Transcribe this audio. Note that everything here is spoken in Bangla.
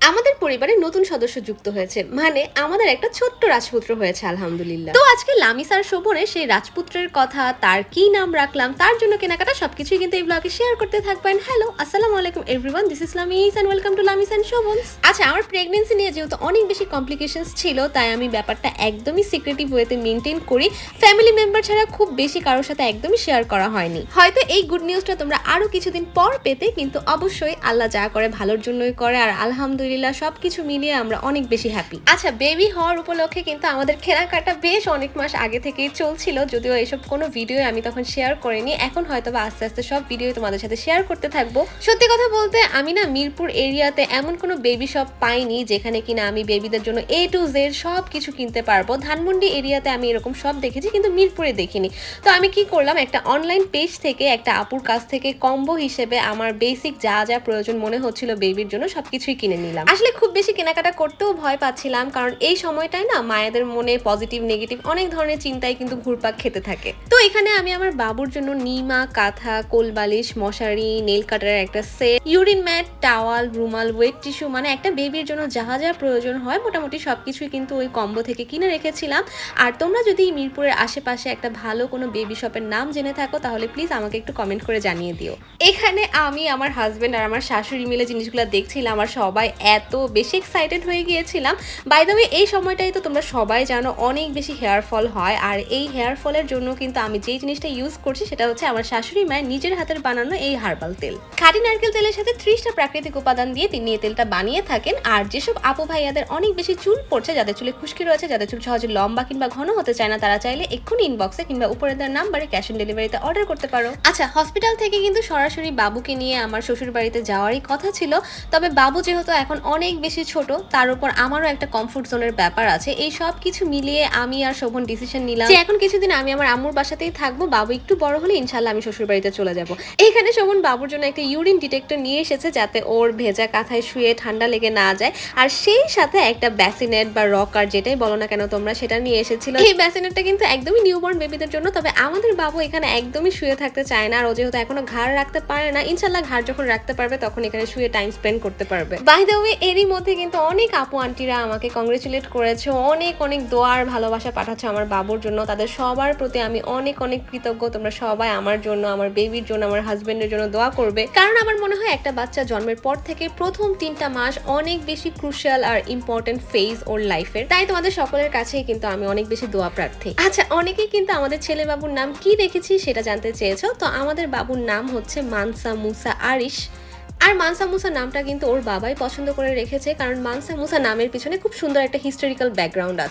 আমাদের পরিবারে নতুন সদস্য যুক্ত হয়েছে, মানে আমাদের একটা ছোট্ট রাজপুত্র হয়েছে আলহামদুলিল্লাহ। তো আজকে লামিস আর শোভনের সেই রাজপুত্রের কথা, তার কি নাম রাখলাম, তার জন্য কেনাকাটা সবকিছুই কিন্তু এই ব্লগে শেয়ার করতে থাকবেন। হ্যালো, আসসালামু আলাইকুম everyone, this is Lamis and welcome to Lamis and Shovon's. আচ্ছা, আমার প্রেগন্যান্সি নিয়ে যেহেতু অনেক বেশি কমপ্লিকেশনস ছিল, তাই আমি ব্যাপারটা একদমই সিক্রেটিভ ওয়েতে মেনটেন করি। ফ্যামিলি মেম্বার ছাড়া খুব বেশি কারোর সাথে একদমই শেয়ার করা হয়নি। হয়তো এই গুড নিউজটা তোমরা আরো কিছুদিন পর পেতে, কিন্তু অবশ্যই আল্লাহ যা করে ভালোর জন্যই করে, আর আলহামদুলিল্লাহ সবকিছু মিলিয়ে আমরা অনেক বেশি হ্যাপি। আচ্ছা, বেবি হওয়ার উপলক্ষে কিন্তু আমাদের কেনাকাটা বেশ অনেক মাস আগে থেকেই চলছিল, যদিও এসব কোনো ভিডিও আমি তখন শেয়ার করিনি। এখন হয়তো বা আস্তে আস্তে সব ভিডিও তোমাদের সাথে শেয়ার করতে থাকবো। সত্যি কথা বলতে আমি না মিরপুর এরিয়াতে এমন কোনো বেবি শপ পাইনি যেখানে কিনা আমি বেবিদের জন্য A to Z সব কিছু কিনতে পারবো। ধানমন্ডি এরিয়াতে আমি এরকম সব দেখেছি, কিন্তু মিরপুরে দেখিনি। তো আমি কি করলাম, একটা অনলাইন পেজ থেকে একটা আপুর কাছ থেকে কম্বো হিসেবে আমার বেসিক যা যা প্রয়োজন মনে হচ্ছিল বেবির জন্য সবকিছুই কিনে নিলাম। আসলে খুব বেশি কেনাকাটা করতেও ভয় পাচ্ছিলাম, কারণ এই সময়টায় না মায়েদের মনে পজিটিভ নেগেটিভ অনেক ধরনের চিন্তায় কিন্তু ঘুরপাক খেতে থাকে। তো এখানে আমি আমার বাবুর জন্য নিমা, কাঁথা, কোলবালিশ, মশারি, নেল কাটারের একটা সেট, ইউরিন ম্যাট, টাওয়াল, রুমাল, ওয়েট টিস্যু, মানে একটা বেবির জন্য যা যা প্রয়োজন হয় মোটামুটি সবকিছুই কিন্তু ওই কম্বো থেকে কিনে রেখেছিলাম। আর তোমরা যদি মিরপুরের আশেপাশে একটা ভালো কোনো বেবি শপের নাম জেনে থাকো তাহলে প্লিজ আমাকে একটু কমেন্ট করে জানিয়ে দিও। এখানে আমি, আমার হাজবেন্ড আর আমার শাশুড়ি মিলে জিনিসগুলো দেখছিলাম, আর সবাই এত বেশি এক্সাইটেড হয়ে গিয়েছিলাম। বাই দ্য ওয়ে, এই সময়টাই তো তোমরা সবাই জানো অনেক বেশি হেয়ার ফল হয়, আর এই হেয়ার ফলের জন্য কিন্তু আমি যেই জিনিসটা ইউজ করছি সেটা হচ্ছে আমার শাশুড়ি মায়ের নিজের হাতের বানানো এই হার্বাল তেল। খাঁটি নারকেল তেলের সাথে 30টা প্রাকৃতিক উপাদান দিয়ে তিনি এই তেলটা বানিয়ে থাকেন। আর যেসব আপু ভাইয়াদের অনেক বেশি চুল পড়ছে, যাদের চুলে খুশকি রয়েছে, যাদের চুল সহজে লম্বা কিংবা ঘন হতে চায় না, তারা চাইলে এক্ষুনি ইনবক্সে কিংবা উপরে দেওয়ার নাম্বারে ক্যাশ অন ডেলিভারিতে অর্ডার করতে পারো। আচ্ছা, হসপিটাল থেকে কিন্তু সরাসরি বাবুকে নিয়ে আমার শ্বশুর বাড়িতে যাওয়ারই কথা ছিল, তবে বাবু যেহেতু এখন অনেক বেশি ছোট, তার উপর আমারও একটা কমফোর্ট জোনের ব্যাপার আছে। এই সব কিছু মিলিয়ে আমি আর শোভন ডিসিশন নিলাম যে এখন কিছুদিন আমি আমার আম্মুর বাসাতেই থাকবো। বাবু একটু বড় হলে ইনশাল্লাহ আমি শ্বশুর বাড়িতে চলে যাব। এখানে শোভন বাবুর জন্য একটা ইউরিন ডিটেক্টর নিয়ে এসেছে, যাতে ওর ভেজা কাঁথায় শুয়ে ঠান্ডা লেগে না যায়। আর সেই সাথে একটা ব্যাসিনেট বা রকার, যেটাই বলো না কেন তোমরা, সেটা নিয়ে এসেছিল। এই ব্যাসিনেটটা কিন্তু একদমই নিউবর্ন বেবিদের জন্য, তবে আমাদের বাবু এখানে একদমই শুয়ে থাকতে চায় না। আর ও যেহেতু এখনো ঘাড় রাখতে পারে না, ইনশাল্লাহ ঘাড় যখন রাখতে পারবে তখন এখানে শুয়ে টাইম স্পেন্ড করতে পারবে। বাই দ্য ওয়ে, এরই মধ্যে কিন্তু অনেক আপু আন্টিরা আমাকে কংগ্রেচুলেট করেছে, অনেক অনেক দোয়ার ভালোবাসা পাঠাচ্ছে আমার বাবুর জন্য। তাদের সবার প্রতি আমি অনেক অনেক কৃতজ্ঞ। তোমরা সবাই আমার জন্য, আমার বেবির জন্য, আমার হাজবেন্ডের জন্য দোয়া করবে, কারণ আমার মনে হয় একটা বাচ্চা জন্মের পর থেকে প্রথম 3টা মাস অনেক বেশি ক্রুশিয়াল আর ইম্পর্টেন্ট ফেজ ওর লাইফের। তাই তোমাদের সকলের কাছেই কিন্তু আমি অনেক বেশি দোয়া প্রার্থী। আচ্ছা, অনেকেই কিন্তু আমাদের ছেলে বাবুর নাম কি রেখেছি সেটা জানতে চেয়েছো। তো আমাদের বাবুর নাম হচ্ছে মানসা মুসা আরিশ। আর মানসা মুসা নামটা কিন্তু ওর বাবাই পছন্দ করে রেখেছে, কারণ মানসা মুসা নামের পিছনে খুব সুন্দর একটা হিস্টোরিক্যাল ব্যাকগ্রাউন্ড আছে।